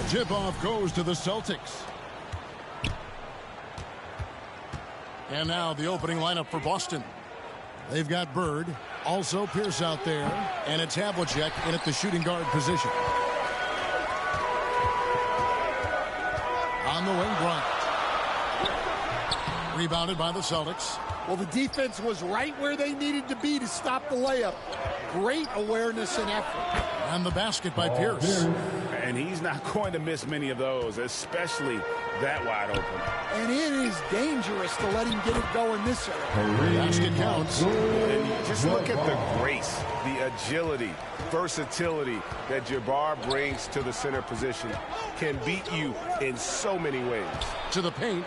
Tip-off goes to the Celtics. And now the opening lineup for Boston. They've got Bird, also Pierce out there, and it's Havlicek in at the shooting guard position. On the wing, Bryant. Rebounded by the Celtics. Well, the defense was right where they needed to be to stop the layup. Great awareness and effort. And the basket by Pierce. And he's not going to miss many of those, especially that wide open. And it is dangerous to let him get it going this early. Basket counts. And just look at the grace, the agility, versatility that Jabbar brings to the center position. Can beat you in so many ways. To the paint.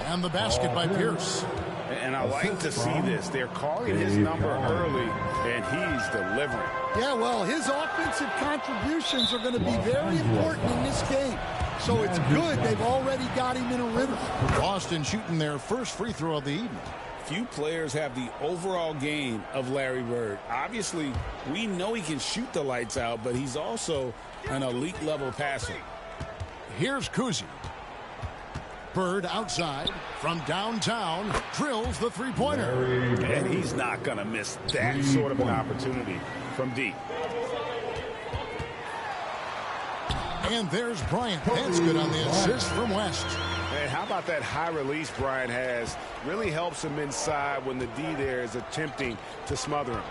And the basket by Pierce. And I like to see this. They're calling his number early, and he's delivering. Yeah, well, his offensive contributions are going to be very important in this game. So it's good they've already got him in a rhythm. Boston shooting their first free throw of the evening. Few players have the overall game of Larry Bird. Obviously, we know he can shoot the lights out, but he's also an elite-level passer. Here's Kuzi. Bird outside from downtown drills the three-pointer. And he's not going to miss that sort of an opportunity from deep. And there's Bryant. That's good on the assist from West. And how about that high release Bryant has? Really helps him inside when the D there is attempting to smother him.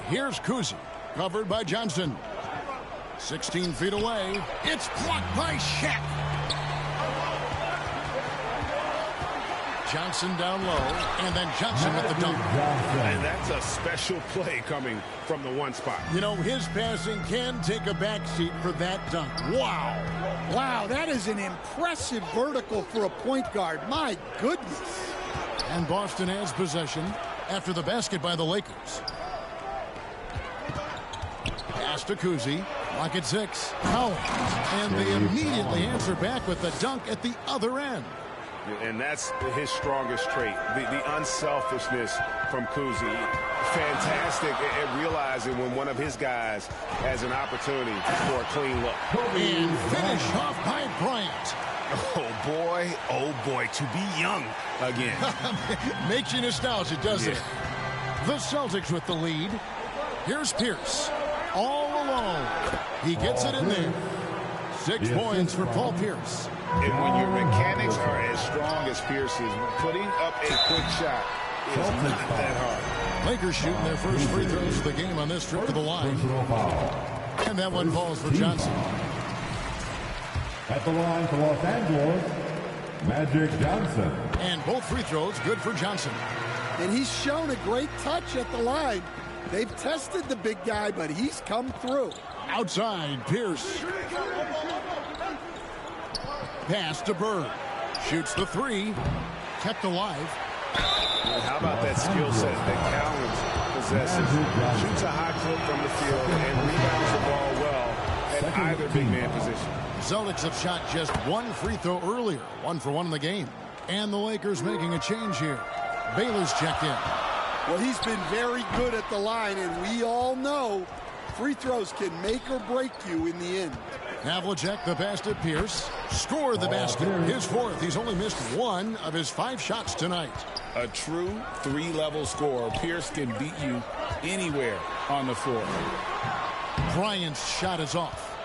Here's Kuzi. Covered by Johnson. 16 feet away. It's blocked by Shaq. Johnson down low, and then Johnson with the dunk. And that's a special play coming from the one spot. You know, his passing can take a backseat for that dunk. Wow. Wow, that is an impressive vertical for a point guard. My goodness. And Boston has possession after the basket by the Lakers. Pass to Kuzi. Lock at 6. Collins. And they immediately answer back with the dunk at the other end. And that's his strongest trait, the unselfishness from Kuzi. Fantastic at realizing when one of his guys has an opportunity for a clean look. And finish off by Bryant. Oh boy, to be young again. Makes you nostalgic, doesn't it? The Celtics with the lead. Here's Pierce. All alone. He gets it in there. 6 points for Paul Pierce. And when your mechanics are as strong as Pierce's, putting up a quick shot is not that hard. Lakers shooting their first free throws of the game on this trip to the line. And that one falls for Johnson. At the line for Los Angeles, Magic Johnson. And both free throws good for Johnson. And he's shown a great touch at the line. They've tested the big guy, but he's come through. Outside, Pierce. Pass to Bird. Shoots the 3. Kept alive. And how about that skill set that Collins possesses? Shoots a high clip from the field and rebounds the ball well at either big man position. The Celtics have shot just 1 free throw earlier. 1 for 1 in the game. And the Lakers making a change here. Baylor's checked in. Well, he's been very good at the line, and we all know free throws can make or break you in the end. Havlicek, the pass to Pierce. Scored the basket. His 4th. He's only missed 1 of his 5 shots tonight. A true 3-level scorer. Pierce can beat you anywhere on the floor. Bryant's shot is off.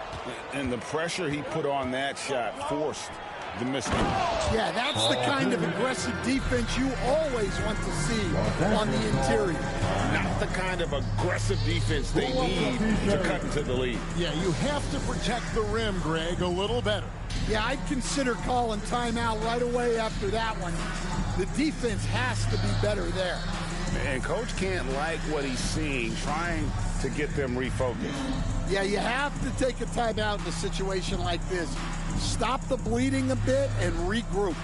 And the pressure he put on that shot forced the mismatch. Yeah, that's the kind of aggressive defense you always want to see on the interior. Not the kind of aggressive defense they need to cut into the lead. Yeah, you have to protect the rim, Greg, a little better. Yeah, I'd consider calling timeout right away after that one. The defense has to be better there. And Coach can't like what he's seeing, trying to get them refocused. Yeah, you have to take a timeout in a situation like this. Stop the bleeding a bit and regroup.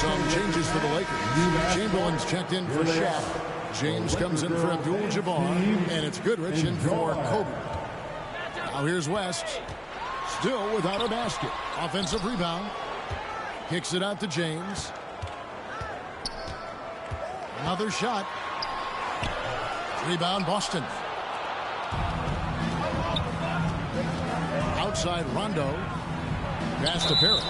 Some changes for the Lakers. Chamberlain's checked in for Shaq. James comes in for Abdul-Jabbar. And it's Goodrich in for Kobe. Now here's West. Still without a basket. Offensive rebound. Kicks it out to James. Another shot. Rebound Boston. Outside Rondo. Pass to Parrish.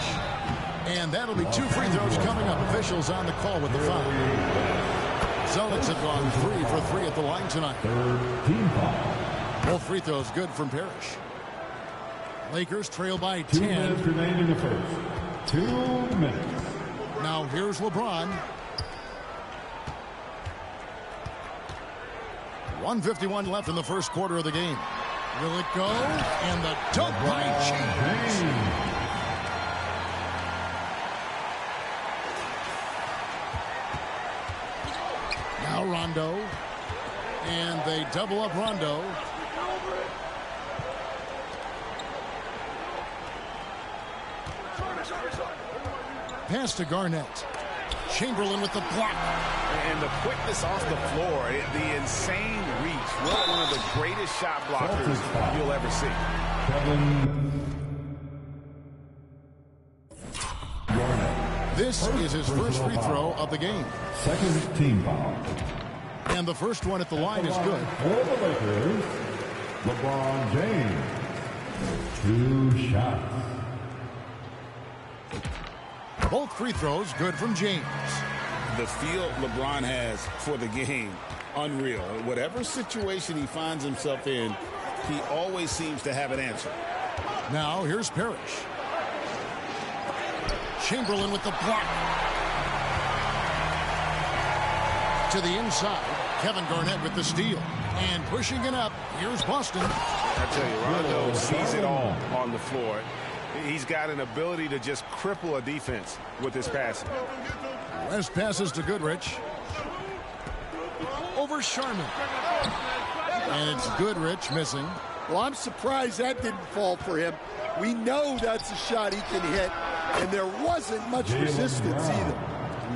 And that'll be 2 free throws coming up. Officials on the call with the foul. Celtics have gone 3 for 3 at the line tonight. Team foul. Both free throws good from Parrish. Lakers trail by 2 10. minutes remain in the first. 2 minutes. Now here's LeBron. 1:51 left in the first quarter of the game. Will it go? And the dunk by James. Now Rondo. And they double up Rondo. Pass to Garnett. Chamberlain with the block. And the quickness off the floor, the insane reach. One of the greatest shot blockers you'll ever see. This is his first free throw of the game. Second team foul. And the first one at the line is good. For the Lakers, LeBron James. 2 shots. Both free throws good from James. The feel LeBron has for the game, unreal. Whatever situation he finds himself in, he always seems to have an answer. Now here's Parrish. Chamberlain with the block. To the inside. Kevin Garnett with the steal. And pushing it up. Here's Boston. I tell you, Rondo sees it all on the floor. He's got an ability to just cripple a defense with his passing. West passes to Goodrich. Over Sharman. And it's Goodrich missing. Well, I'm surprised that didn't fall for him. We know that's a shot he can hit, and there wasn't much resistance either.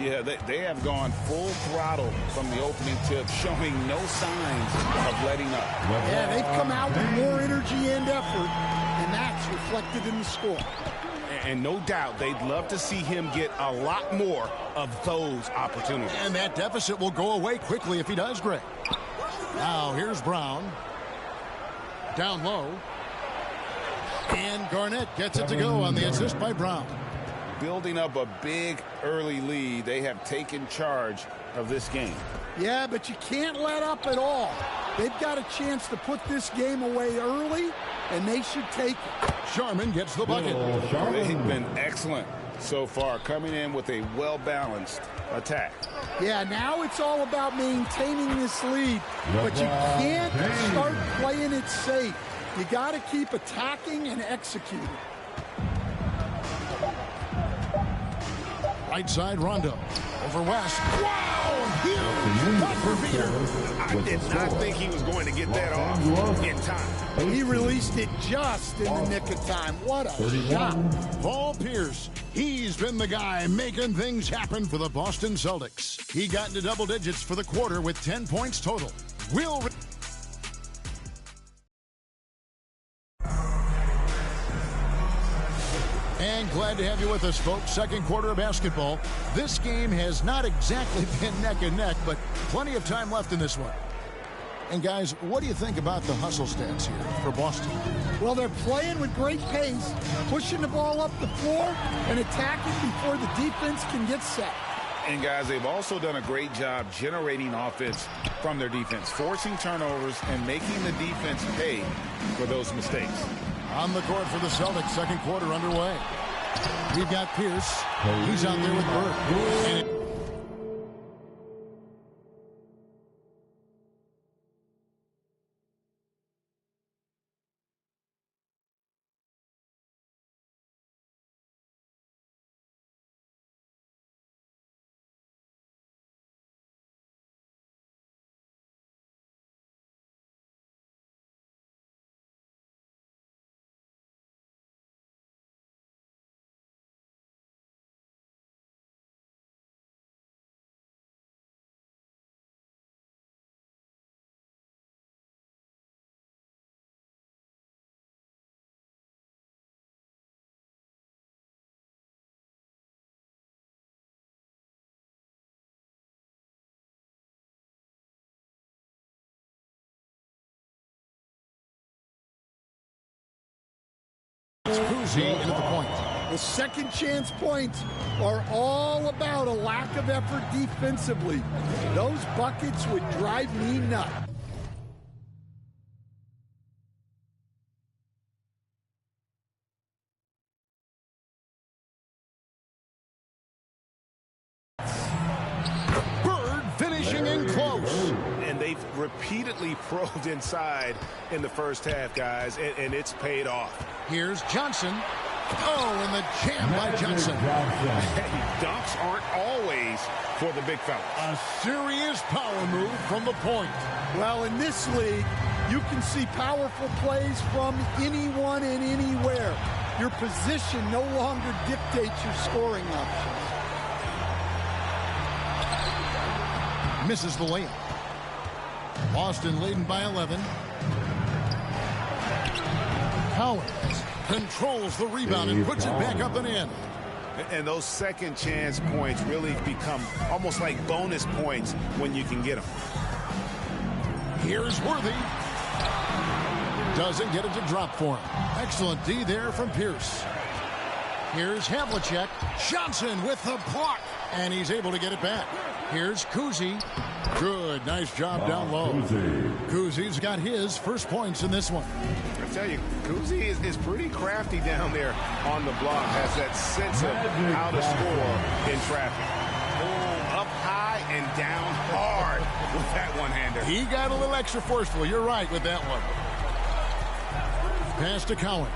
Yeah, they have gone full throttle from the opening tip, showing no signs of letting up. Yeah, they've come out with more energy and effort, and that's reflected in the score. And no doubt they'd love to see him get a lot more of those opportunities. And that deficit will go away quickly if he does, Greg. Now here's Brown. Down low. And Garnett gets it to go on the assist by Brown. Building up a big early lead, they have taken charge of this game. Yeah, but you can't let up at all. They've got a chance to put this game away early, and they should take it. Sharman gets the bucket. They've been excellent so far, coming in with a well-balanced attack. Yeah, now it's all about maintaining this lead, but you can't start playing it safe. You got to keep attacking and executing. Right side Rondo. Over West. Wow! Huge bumper beater. I did not think he was going to get that off in time. He released it just in the nick of time. What a shot. Paul Pierce. He's been the guy making things happen for the Boston Celtics. He got into double digits for the quarter with 10 points total. And glad to have you with us, folks. Second quarter of basketball. This game has not exactly been neck and neck, but plenty of time left in this one. And guys, what do you think about the hustle stats here for Boston? Well, they're playing with great pace, pushing the ball up the floor and attacking before the defense can get set. And guys, they've also done a great job generating offense from their defense, forcing turnovers and making the defense pay for those mistakes. On the court for the Celtics, second quarter underway. We've got Pierce. He's out there with Bird. And Kuzi in at the point. The second chance points are all about a lack of effort defensively. Those buckets would drive me nuts. Bird finishing in close. And they've repeatedly probed inside in the first half, guys, and it's paid off. Here's Johnson. Oh, and the jam by Johnson. Hey, dunks aren't always for the big fella. A serious power move from the point. Well, in this league, you can see powerful plays from anyone and anywhere. Your position no longer dictates your scoring options. Misses the layup. Boston leading by 11. Howard controls the rebound and puts it back up and in. And those second chance points really become almost like bonus points when you can get them. Here's Worthy. Doesn't get it to drop for him. Excellent D there from Pierce. Here's Havlicek. Johnson with the block. And he's able to get it back. Here's Kuzi. Good. Nice job down low. Kuzi's got his first points in this one. I tell you, Kuzi is pretty crafty down there on the block. Has that sense of how to score in traffic. Boom, up high and down hard with that one-hander. He got a little extra forceful. You're right with that one. Pass to Collins.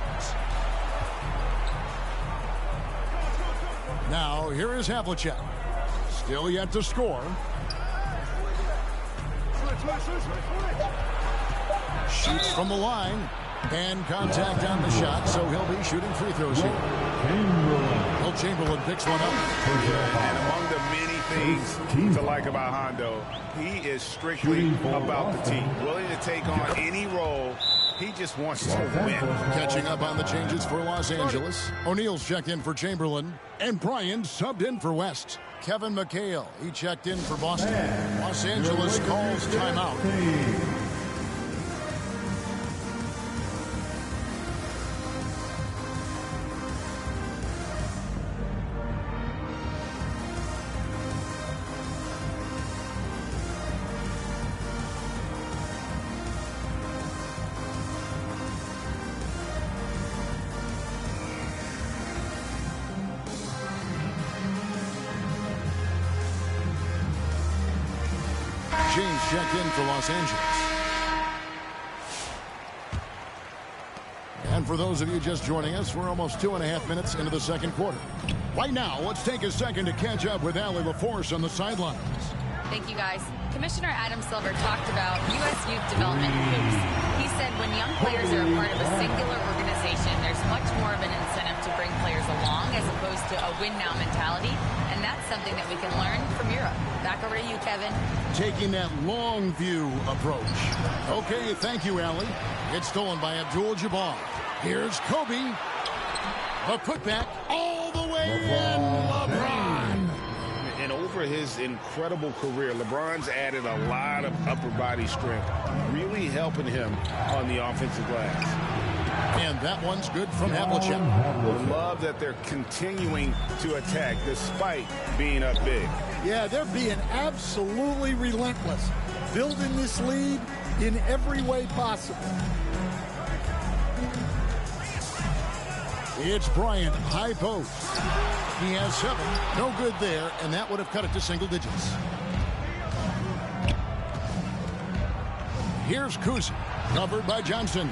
Now, here is Havlicek. Still yet to score. Shoots from the line. Hand contact on the shot, so he'll be shooting free throws here. Will Chamberlain picks one up. And among the many things to like about Hondo, he is strictly about the team. Willing to take on any role. He just wants to win. Catching up on the changes for Los Angeles. O'Neal's checked in for Chamberlain. And Bryan subbed in for West. Kevin McHale, he checked in for Boston. Los Angeles calls timeout. James checked in for Los Angeles. And for those of you just joining us, we're almost 2.5 minutes into the second quarter. Right now, let's take a second to catch up with Allie LaForce on the sidelines. Thank you, guys. Commissioner Adam Silver talked about U.S. youth development hoops. He said when young players are a part of a singular organization, there's much more of an incentive to bring players along as opposed to a win-now mentality. And that's something that we can learn from Europe. Back over to you, Kevin. Taking that long view approach. Okay, thank you, Allie. It's stolen by Abdul-Jabbar. Here's Kobe. The putback all the way in. LeBron. And over his incredible career, LeBron's added a lot of upper body strength, really helping him on the offensive glass. And that one's good from Havlicek. Love that they're continuing to attack despite being up big. Yeah, they're being absolutely relentless, building this lead in every way possible. It's Bryant, high post. He has 7, no good there, and that would have cut it to single digits. Here's Kuzi, covered by Johnson.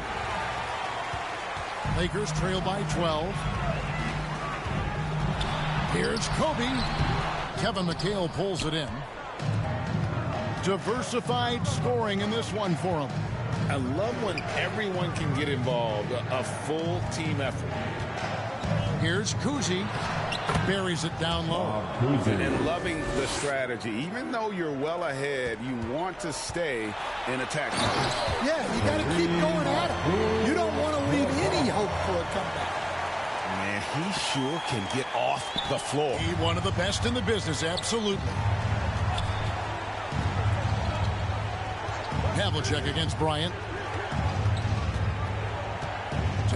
Lakers trail by 12. Here's Kobe. Kevin McHale pulls it in. Diversified scoring in this one for him. I love when everyone can get involved, a full team effort. Here's Kuzi. Buries it down low. And loving the strategy. Even though you're well ahead, you want to stay in attack mode. Yeah, you got to keep going at it. You don't want to leave any hope for a comeback. Man, he sure can get off the floor. He one of the best in the business, absolutely. Havlicek against Bryant.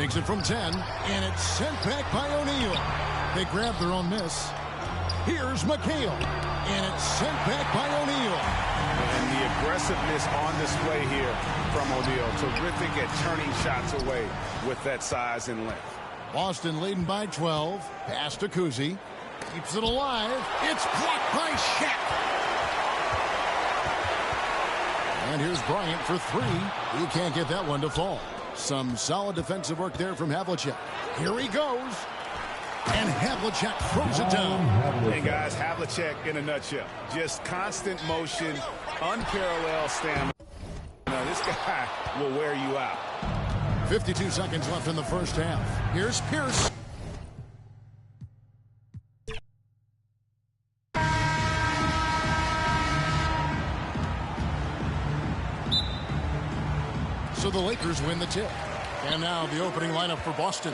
Takes it from 10, and it's sent back by O'Neal. They grab their own miss. Here's McHale, and it's sent back by O'Neal. And the aggressiveness on display here from O'Neal. Terrific at turning shots away with that size and length. Boston leading by 12. Pass to Cousy. Keeps it alive. It's blocked by Shaq. And here's Bryant for three. He can't get that one to fall. Some solid defensive work there from Havlicek. Here he goes. And Havlicek throws it down. Hey, guys, Havlicek in a nutshell. Just constant motion, unparalleled stamina. Now, this guy will wear you out. 52 seconds left in the first half. Here's Pierce. So the Lakers win the tip. And now the opening lineup for Boston.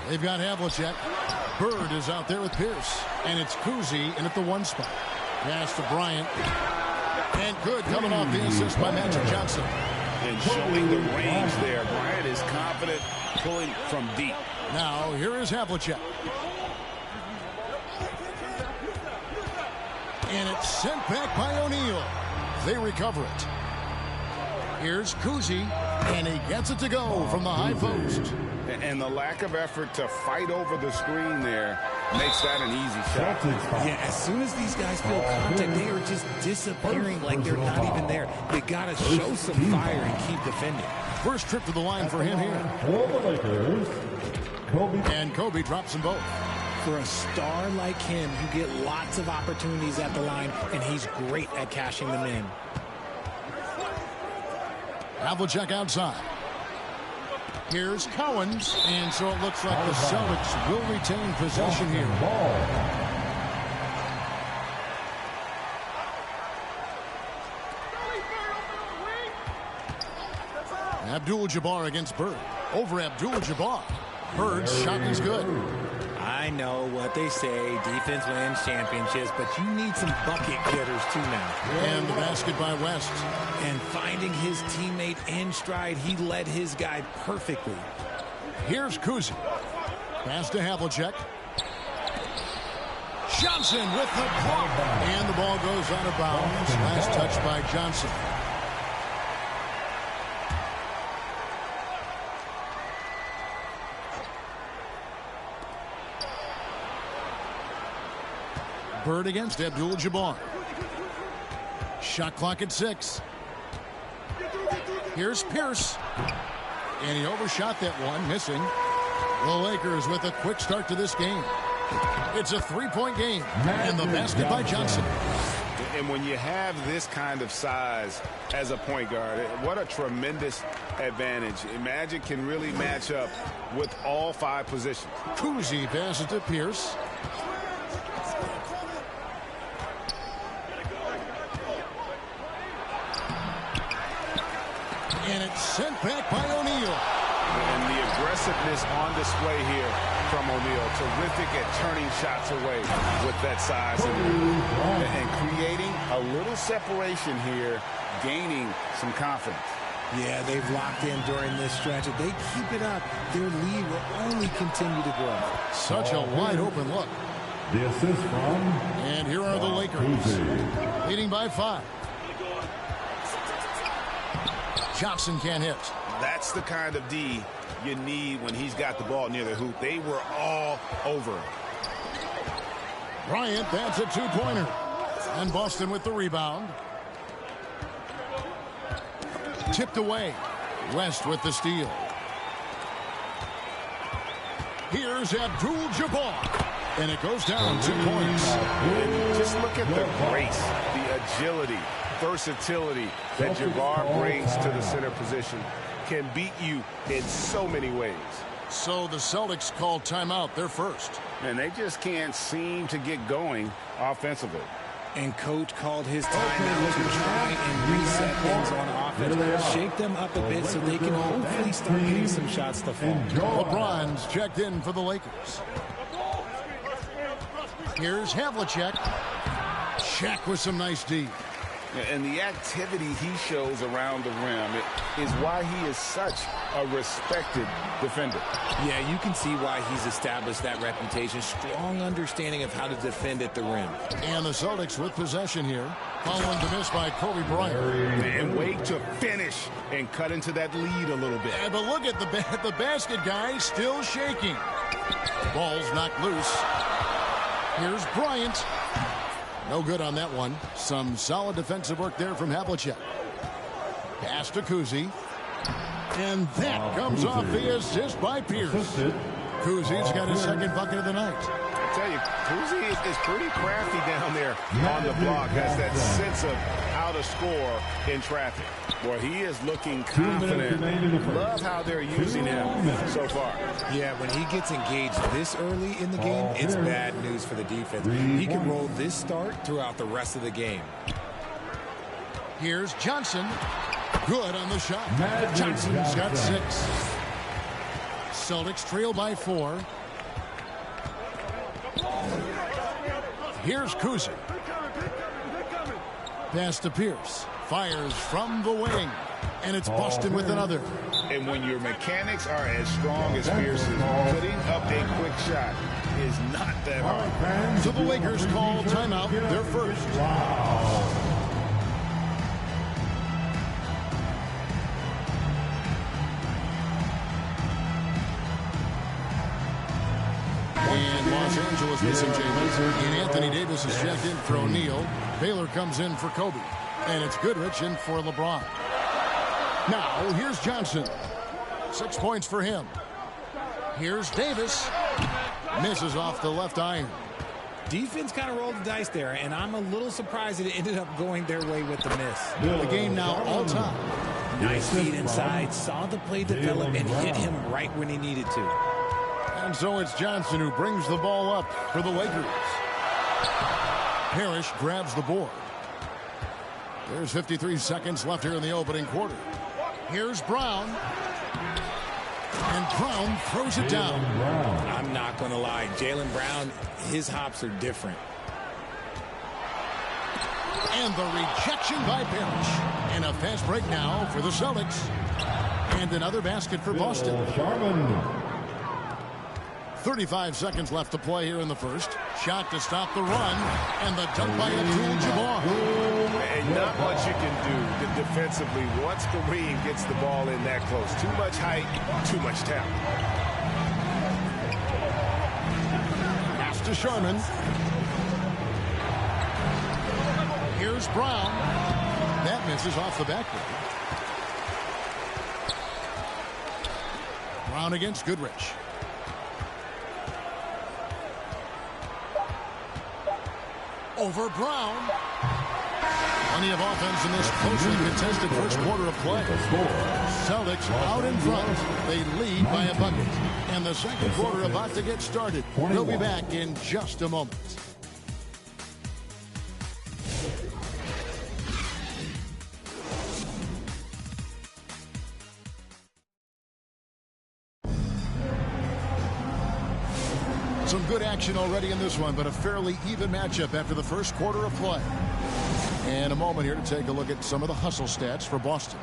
They've got Havlicek. Bird is out there with Pierce. And it's Cousy in at the one spot. Pass to Bryant. And good coming off the assist by Magic Johnson. And showing the range there. Bryant is confident pulling from deep. Now here is Havlicek. And it's sent back by O'Neal. They recover it. Here's Cousy, and he gets it to go from the high post. And the lack of effort to fight over the screen there makes that an easy shot. Yeah, as soon as these guys feel contact, they are just disappearing like they're not even there. They got to show some fire and keep defending. First trip to the line for him here. For the Lakers, Kobe. And Kobe drops them both. For a star like him, you get lots of opportunities at the line, and he's great at cashing them in. Havlicek outside. Here's Cowens, and so it looks like the Celtics will retain possession here. Abdul-Jabbar against Bird. Over Abdul-Jabbar. Bird's shot is good. I know what they say, defense wins championships, but you need some bucket getters too now. And the basket by West. And finding his teammate in stride, he led his guy perfectly. Here's Cousy. Pass to Havlicek. Johnson with the block. And the ball goes out of bounds. Last touch by Johnson. Bird against Abdul-Jabbar. Shot clock at 6. Here's Pierce. And he overshot that one, missing. The Lakers with a quick start to this game. It's a three-point game. And the basket by Johnson. And when you have this kind of size as a point guard, what a tremendous advantage. Magic can really match up with all 5 positions. Cousy passes to Pierce. And it's sent back by O'Neal. And the aggressiveness on display here from O'Neal. Terrific at turning shots away with that size and creating a little separation here, gaining some confidence. Yeah, they've locked in during this stretch. If they keep it up, their lead will only continue to grow. Such a wide open look. The assist from. And here are the Lakers. Leading by 5. Johnson can't hit. That's the kind of D you need when he's got the ball near the hoop. They were all over him. Bryant, that's a two-pointer. And Boston with the rebound. Tipped away. West with the steal. Here's Abdul-Jabbar. And it goes down 2 points. And just look at the grace, the agility, versatility that Jabbar brings to the center position. Can beat you in so many ways. So the Celtics call timeout. They're first. And they just can't seem to get going offensively. And coach called his timeout to try and reset things on offense. Shake them up a bit so they can hopefully start getting some shots to fall. LeBron's checked in for the Lakers. Here's Havlicek. Shaq with some nice D. And the activity he shows around the rim is why he is such a respected defender. Yeah, you can see why he's established that reputation. Strong understanding of how to defend at the rim. And the Celtics with possession here, following the miss by Kobe Bryant. And wait to finish and cut into that lead a little bit. Yeah, but look at the basket guy still shaking. Ball's knocked loose. Here's Bryant. No good on that one. Some solid defensive work there from Havlicek. Pass to Kuzi. And that comes off the assist by Pierce. Kuzi's got his second bucket of the night. I tell you, Kuzi is pretty crafty down there on the block. Has that sense of how to score in traffic. Boy, he is looking confident. Love how they're using him so far. Yeah, when he gets engaged this early in the game, it's bad news for the defense. He can roll this start throughout the rest of the game. Here's Johnson. Good on the shot. Johnson's got 6. Celtics trail by 4. Here's Kuzi. Pass to Pierce. Fires from the wing. And it's Boston with another. And when your mechanics are as strong as Pierce's, putting up a quick shot is not that hard. So the Lakers call timeout, their first. And Los Angeles missing James. And Anthony Davis is checked in for O'Neal. Baylor comes in for Kobe. And it's Goodrich in for LeBron. Now, here's Johnson. 6 points for him. Here's Davis. Misses off the left iron. Defense kind of rolled the dice there, and I'm a little surprised that it ended up going their way with the miss. The game now all time. Nice feed inside, saw the play develop, and hit him right when he needed to. And so it's Johnson who brings the ball up for the Lakers. Parrish grabs the board. There's 53 seconds left here in the opening quarter. Here's Brown. And Brown throws it down. I'm not going to lie. Jaylen Brown, his hops are different. And the rejection by Parrish. And a fast break now for the Celtics. And another basket for Boston. 35 seconds left to play here in the first. Shot to stop the run. And the dunk by Abdul-Jabbar. And not much you can do defensively once Kareem gets the ball in that close. Too much height, too much talent. Pass to Sharman. Here's Brown. That misses off the backboard. Brown against Goodrich. Over Brown. Plenty of offense in this closely contested first quarter of play. Celtics out in front. They lead by a bucket. And the second quarter about to get started. We'll be back in just a moment. Some good action already in this one, but a fairly even matchup after the first quarter of play. And a moment here to take a look at some of the hustle stats for Boston.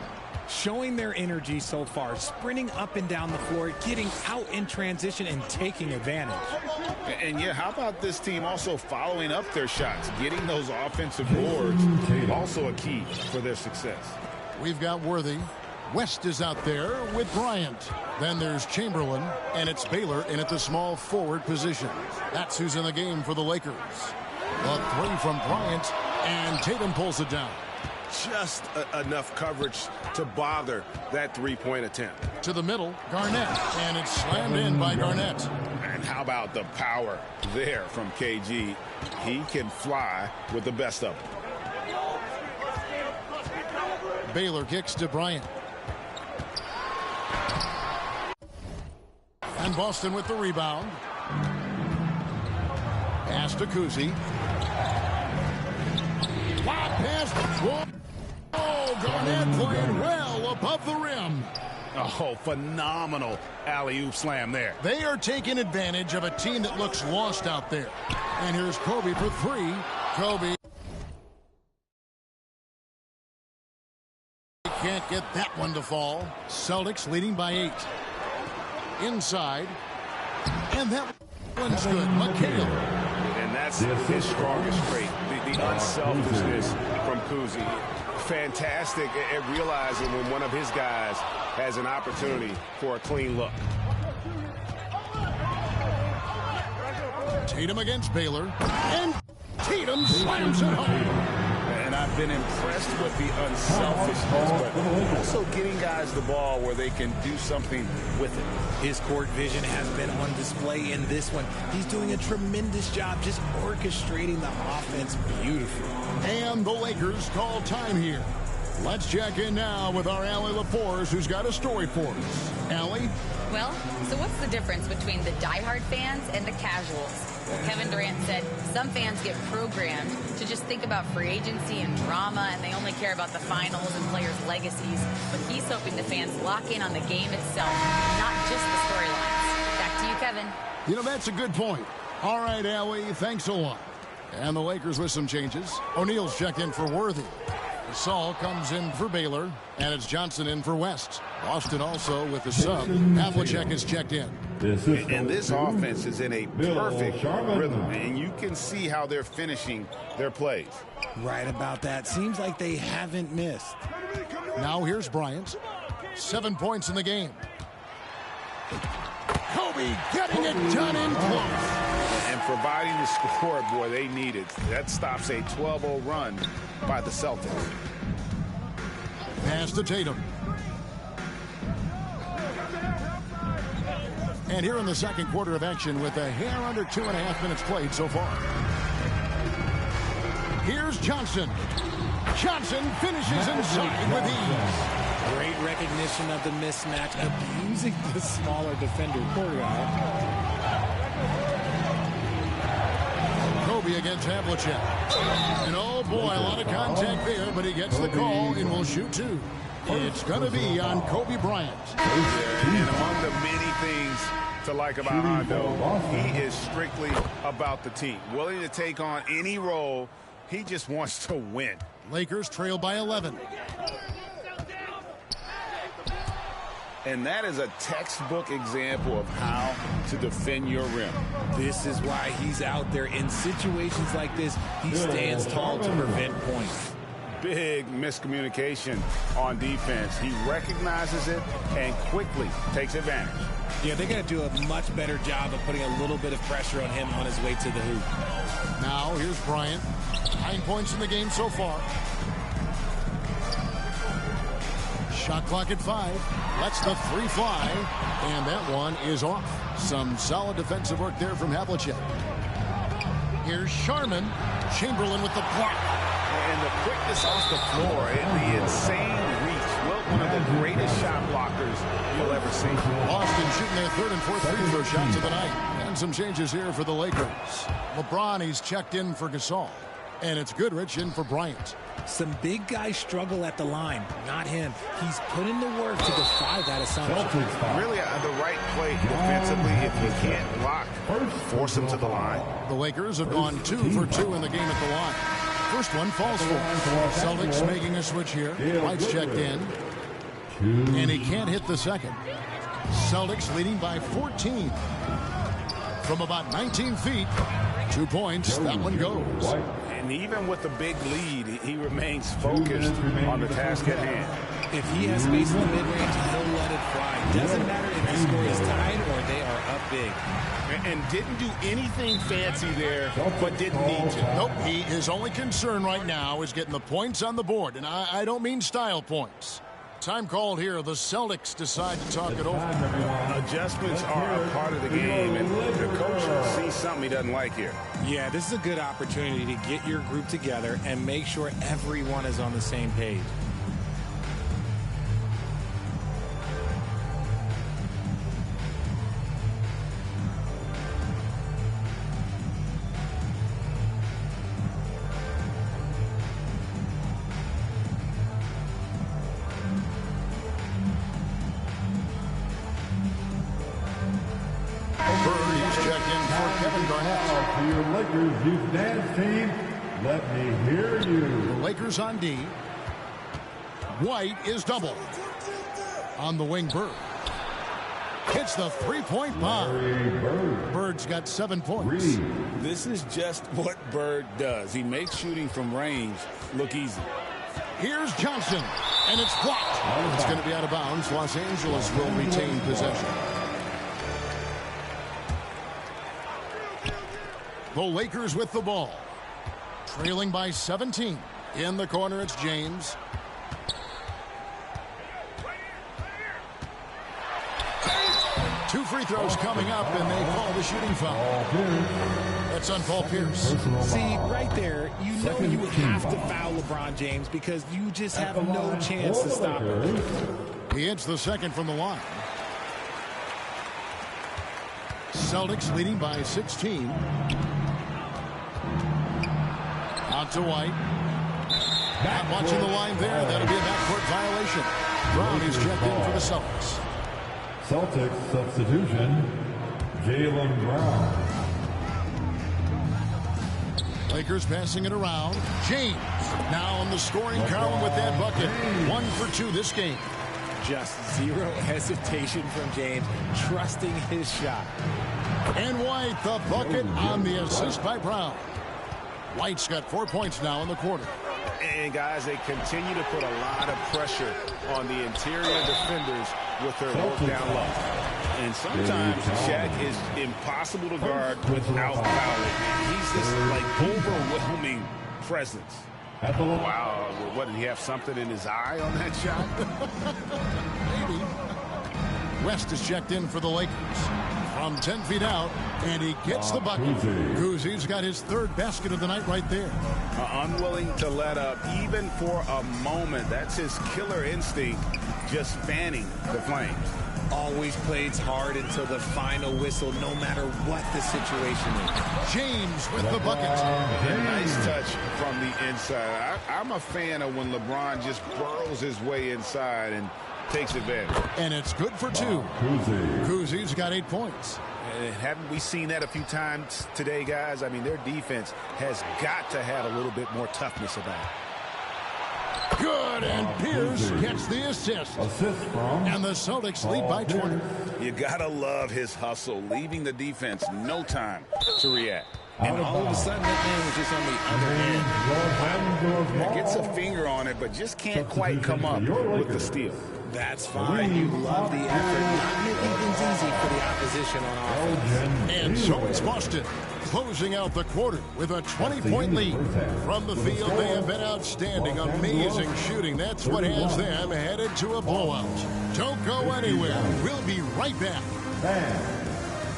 Showing their energy so far, sprinting up and down the floor, getting out in transition and taking advantage. And yeah, how about this team also following up their shots, getting those offensive boards, also a key for their success. We've got Worthy. West is out there with Bryant. Then there's Chamberlain, and it's Baylor in at the small forward position. That's who's in the game for the Lakers. The three from Bryant, and Tatum pulls it down. Just enough coverage to bother that three-point attempt. To the middle, Garnett, and it's slammed in by Garnett. And how about the power there from KG? He can fly with the best of them. Baylor kicks to Bryant. And Boston with the rebound. Pass to Kuzi. Lob pass. Oh, Garnett playing well above the rim. Oh, phenomenal alley-oop slam there. They are taking advantage of a team that looks lost out there. And here's Kobe for three. Kobe. get that one to fall. Celtics leading by 8. Inside. And that one's good. McHale. And that's his strongest trait, the unselfishness from Kuzi. Fantastic at realizing when one of his guys has an opportunity for a clean look. Tatum against Baylor. And Tatum slams it home. And I've been impressed with the unselfishness, but also getting guys the ball where they can do something with it. His court vision has been on display in this one. He's doing a tremendous job just orchestrating the offense beautifully. And the Lakers call time here. Let's check in now with our Allie LaForce, who's got a story for us. Allie? Well, so what's the difference between the diehard fans and the casuals? Well, Kevin Durant said some fans get programmed to just think about free agency and drama, and they only care about the finals and players' legacies. But he's hoping the fans lock in on the game itself, not just the storylines. Back to you, Kevin. You know, that's a good point. All right, Allie, thanks a lot. And the Lakers with some changes. O'Neal's checked in for Worthy. Gasol comes in for Baylor, and it's Johnson in for West. Boston also with the sub. Havlicek is checked in. And this offense is in a perfect rhythm, and you can see how they're finishing their plays. Right about that. Seems like they haven't missed. Now here's Bryant. 7 points in the game. Kobe getting it done in close. And providing the scoreboard they needed. That stops a 12-0 run by the Celtics. Pass to Tatum. And here in the second quarter of action with a hair under 2.5 minutes played so far. Here's Johnson. Johnson finishes inside with ease. Great recognition of the mismatch, abusing the smaller defender. Poor guy. Kobe against Havlicek. And oh boy, a lot of contact there, but he gets the call and will shoot 2. It's going to be on Kobe Bryant. And among the many things to like about Hondo, he is strictly about the team. Willing to take on any role. He just wants to win. Lakers trail by 11. And that is a textbook example of how to defend your rim. This is why he's out there in situations like this. He stands tall to prevent points. Big miscommunication on defense. He recognizes it and quickly takes advantage. Yeah, they're going to do a much better job of putting a little bit of pressure on him on his way to the hoop. Now here's Bryant. 9 points in the game so far. Shot clock at 5. Lets the 3 fly. And that one is off. Some solid defensive work there from Havlicek. Here's Sharman. Chamberlain with the block. And the quickness off the floor and the insane reach. Well, one of the greatest shot blockers you'll ever see. Boston shooting their 3rd and 4th free throw shots of the night. And some changes here for the Lakers. LeBron, he's checked in for Gasol. And it's Goodrich in for Bryant. Some big guys struggle at the line, not him. He's put in the work to defy that assumption. Really the right play defensively. If you can't block, force him to the line. The Lakers have gone 2 for 2 in the game at the line. First one falls for Celtics making a switch here. White's checked in. And he can't hit the second. Celtics leading by 14. From about 19 feet. 2 points. That one goes. And even with the big lead, he remains focused on the task at hand. If he has space in the mid-range, he'll let it fly. Doesn't matter if the score is tied or they are up big. And didn't do anything fancy there, but didn't need to. Nope, his only concern right now is getting the points on the board. And I don't mean style points. Time called here. The Celtics decide to talk it over. Adjustments are a part of the game, and the coach sees something he doesn't like here. Yeah, this is a good opportunity to get your group together and make sure everyone is on the same page. Lakers youth dance team, let me hear you. The Lakers on D. White is doubled. On the wing, Bird. Hits the three-point bomb. Bird's got 7 points. This is just what Bird does. He makes shooting from range look easy. Here's Johnson, and it's blocked. It's going to be out of bounds. Los Angeles will retain possession. The Lakers with the ball. Trailing by 17. In the corner, it's James. Two free throws coming up, and they call the shooting foul. That's on Paul Pierce. See, right there, you know you would have to foul LeBron James because you just have no chance to stop him. He hits the second from the line. Celtics leading by 16. Out to White. Not watching the line there. That'll be a backcourt violation. Brown is checked in for the Celtics. Celtics substitution, Jaylen Brown. Lakers passing it around. James now on the scoring column with that bucket. 1 for 2 this game. Just zero hesitation from James, trusting his shot. And White, the bucket on the assist by Brown. White's got 4 points now in the quarter. And guys, they continue to put a lot of pressure on the interior defenders with their work down low. And sometimes Shaq is impossible to guard without fouling. He's just like overwhelming presence. Wow, what, did he have something in his eye on that shot? Maybe. West is checked in for the Lakers. From 10 feet out, and he gets the bucket. Kuzi's got his 3rd basket of the night right there. Unwilling to let up even for a moment. That's his killer instinct, just fanning the flames. Always plays hard until the final whistle, no matter what the situation is. James with the bucket. A nice touch from the inside. I'm a fan of when LeBron just burrows his way inside and takes advantage. And it's good for 2. Kuzi's got 8 points. Haven't we seen that a few times today, guys? I mean, their defense has got to have a little bit more toughness about it. Good, and Pierce gets the assist. And the Celtics lead by 20. You gotta love his hustle, leaving the defense no time to react. And all of a sudden, that man was just on the other end. Gets a finger on it, but just can't quite come up with the steal. That's fine. You love the effort. Not making things easy for the opposition on offense. And so it's Boston closing out the quarter with a 20-point lead. From the field, they have been outstanding. Amazing shooting. That's what has them headed to a blowout. Don't go anywhere. We'll be right back.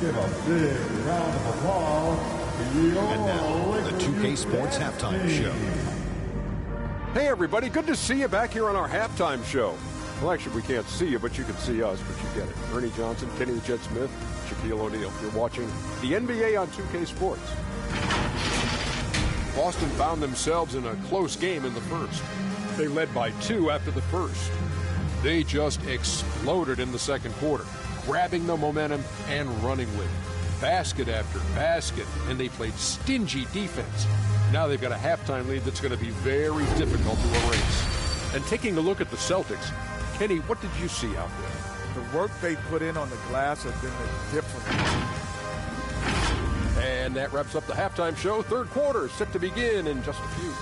Give a big round of applause. And now, the 2K Sports Halftime Show. Hey, everybody. Good to see you back here on our halftime show. Well, actually, we can't see you, but you can see us, but you get it. Ernie Johnson, Kenny the Jet Smith, Shaquille O'Neal. You're watching the NBA on 2K Sports. Boston found themselves in a close game in the first. They led by 2 after the first. They just exploded in the second quarter, grabbing the momentum and running with it. Basket after basket, and they played stingy defense. Now they've got a halftime lead that's going to be very difficult to erase. And taking a look at the Celtics, Kenny, what did you see out there? The work they put in on the glass has been the difference. And that wraps up the halftime show. Third quarter is set to begin in just a few.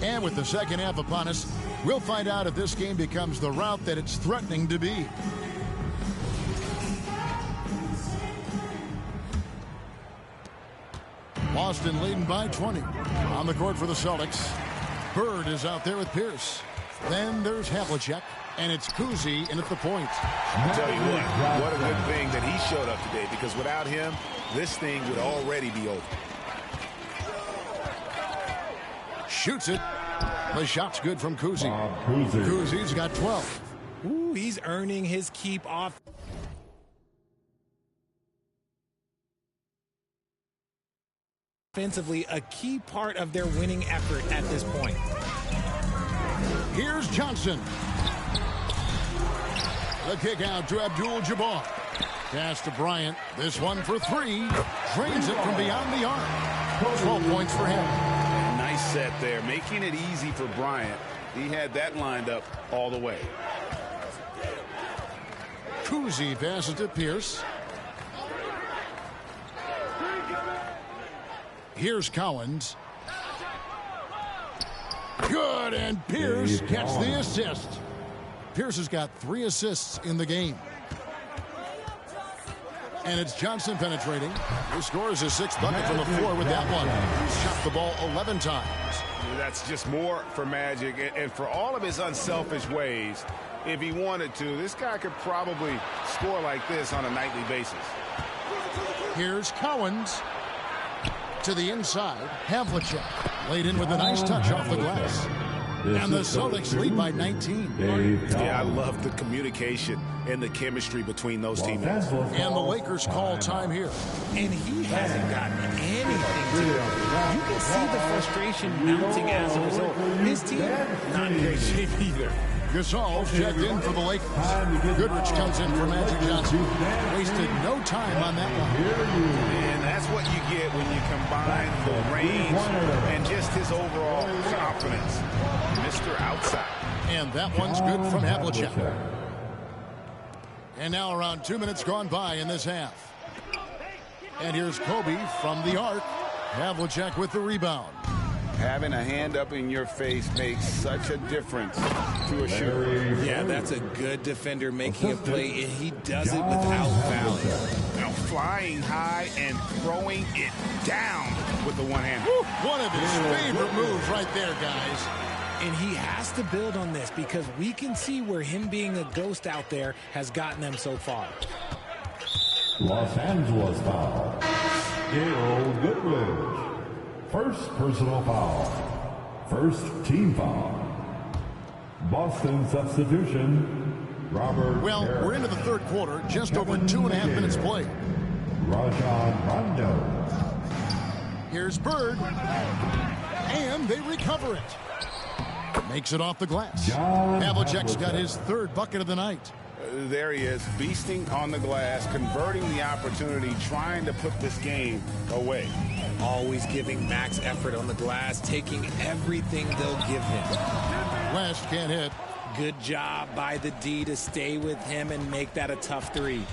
And with the second half upon us, we'll find out if this game becomes the rout that it's threatening to be. Boston leading by 20. On the court for the Celtics. Bird is out there with Pierce. Then there's Havlicek, and it's Kuzi in at the point. I'll tell you what a good thing that he showed up today, because without him, this thing would already be over. Shoots it. The shot's good from Kuzi. Kuzi's got 12. Ooh, he's earning his keep off. Offensively, a key part of their winning effort at this point. Here's Johnson. The kick out to Abdul-Jabbar. Pass to Bryant. This one for three. Drains it from beyond the arc. 12 points for him. Nice set there, making it easy for Bryant. He had that lined up all the way. Kuzi passes to Pierce. Here's Collins. Good, and Pierce gets the assist. Pierce has got 3 assists in the game. And it's Johnson penetrating. He scores his 6th bucket from the floor with that one. He's shot the ball 11 times. That's just more for Magic. And for all of his unselfish ways, if he wanted to, this guy could probably score like this on a nightly basis. Here's Collins to the inside. Havlicek laid in with a nice touch off the glass. And the Celtics lead by 19. Yeah, I love the communication and the chemistry between those teammates. And the Lakers call time here. And he hasn't gotten anything to go. You can see the frustration mounting as a result. His team, not in great shape either. Gasol's checked in for the Lakers. Goodrich comes in for Magic Johnson. Wasted no time on that one. And that's what you get when you combine the range and just his overall confidence. Mr. Outside. And that one's good from Havlicek. And now around 2 minutes gone by in this half. And here's Kobe from the arc. Havlicek with the rebound. Having a hand up in your face makes such a difference to a shooter. Yeah, that's a good defender making a play, and he does it without fouling. Now flying high and throwing it down with the one hand. One of his favorite moves right there, guys. And he has to build on this because we can see where him being a ghost out there has gotten them so far. Los Angeles foul. Gail Goodrich. First personal foul. First team foul. Boston substitution. Robert Well, Harris. we're into the third quarter. Just over 2.5 minutes played. Rajon Rondo. Here's Bird. And they recover it. Makes it off the glass. Havlicek's got his 3rd bucket of the night. There he is, beasting on the glass, converting the opportunity, trying to put this game away. Always giving max effort on the glass, taking everything they'll give him. West can't hit. Good job by the D to stay with him and make that a tough 3.